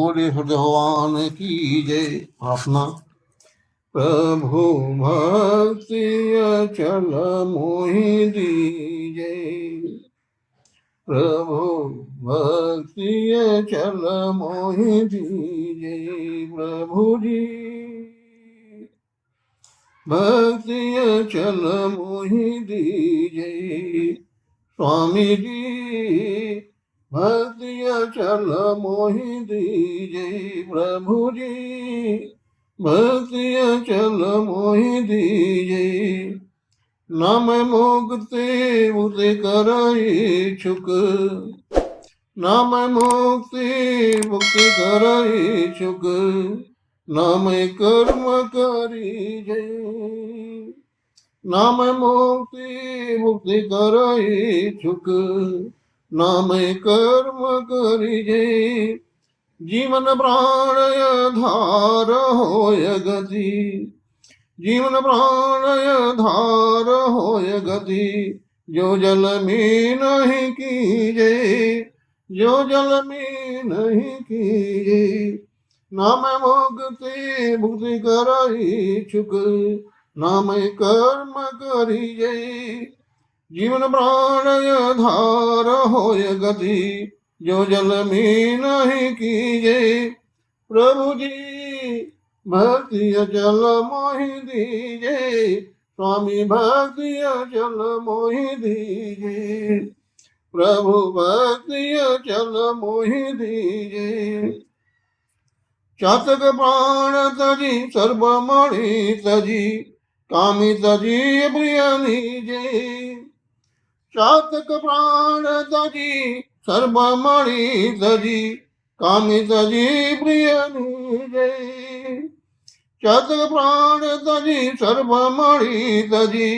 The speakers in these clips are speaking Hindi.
बोले भगवान की जय। अपना प्रभु भक्ति अचल मोहि दीजे, प्रभु भक्ति अचल मोहि दीजे। प्रभु जी भक्ति अचल मोहि दीजे, स्वामी जी भक्ति अचल मोहि दीजे। प्रभु जी भक्ति अचल मोहि दीजे, न मैं मुक्ति मुक्ति कराई छुक, न मैं मुक्ति मुक्ति कराई छुक, न मैं कर्म करी जय, न मैं मुक्ति मुक्ति कराई छुक, न मैं कर्म करी जय। जीवन प्राण धार होय गति, जीवन प्राण धार होय गति, जो जल में नहीं कीजे, जो जल में नहीं कीजे। नाम मुक्ति मुक्ति कराई छुक, नाम कर्म करिए। जीवन प्राण धार होय गति, जो जल में नहीं कीजे। प्रभु जी भक्ति अचल मोहि दीजे, स्वामी भक्ति अचल मोहि दीजे, प्रभु भक्ति अचल मोहि दीजे। चातक प्राण तजी सर्वमणि तजी, कामी तजी प्रिय नीजे। चातक प्राण तजी सर्वमणि तजी, कामी तजी प्रिय नीजे। चातक प्राण तजी सर्वमणि तजी,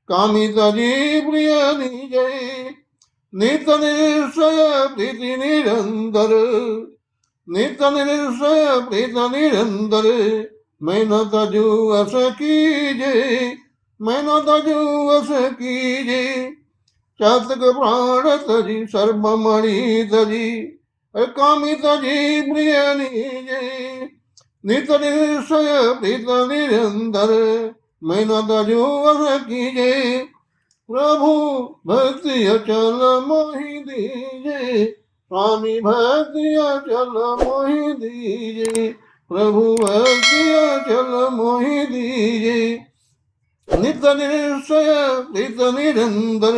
कामी तजी प्रिय नीजे। नित निश्चय प्रीति निरंतर, नित निश्चय प्रीति निरंतर, मैं न तजु अस कीजे, मैं न तजु अस कीजे। चातक प्राण तजी सर्वमणि तजी, कामी तजी प्रिय नीजे। नित निश्चय प्रीत निरंतर, मैं न तजु अस कीजे। प्रभु भक्ति अचल मोहि दीजे, स्वामी भक्ति अचल मोहि दीजे, प्रभु भक्ति अचल मोहि दीजे। नित निश्चय प्रीत निरंतर,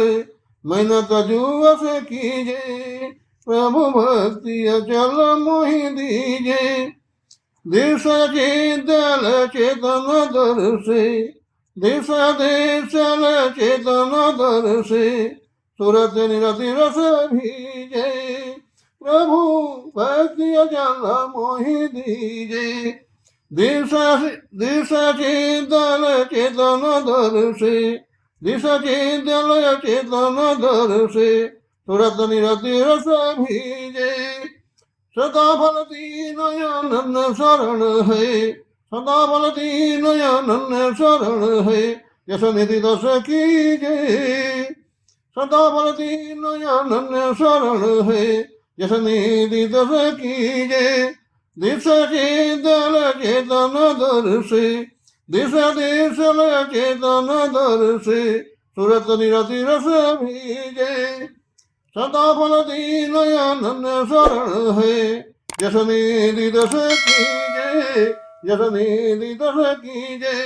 मैं न तजु अस कीजे। प्रभु भक्ति अचल मोहि दीजे। देश चेतन चेतन दर्शे, देश देशल चेतन दर्शे, सुरत निरति रस भीजे। प्रभु भक्ति अचल मोहि दीजे। देश देश चेतन चेतन दर्शे, देश चेतन चेतन दर्शे, सुरत निरति रस भीजे। सदा फल दीनयनन शरण है, सदा फल दीनयनन शरण है, यश निधि दश कीजे। सदा फल दीनयनन शरण है, यश निधि दश कीजे। दिश चेतन चेतन दर्शे, दिश देशल चेतन दर्शे, सुरत निरति रस भीजे। सदा फल दीनयनन शरण है, यश निधि दश कीजे, यश निधि दश कीजे।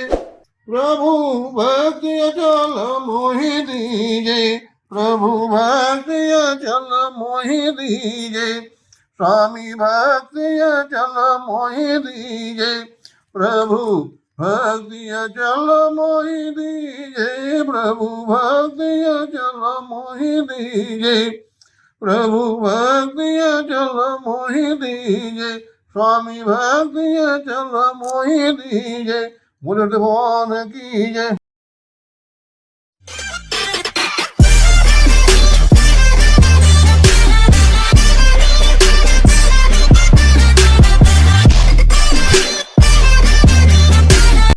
प्रभु भक्ति अचल मोहि दीजे, प्रभु भक्ति अचल मोहि दीजे, स्वामी भक्ति अचल मोहि दीजे। प्रभु भक्ति अचल मोहि दीजे, प्रभु भक्ति अचल मोहि दीजे, प्रभु भक्ति अचल मोहि दीजे, स्वामी भक्ति अचल मोहि दीजे। बोले भगवान की जय।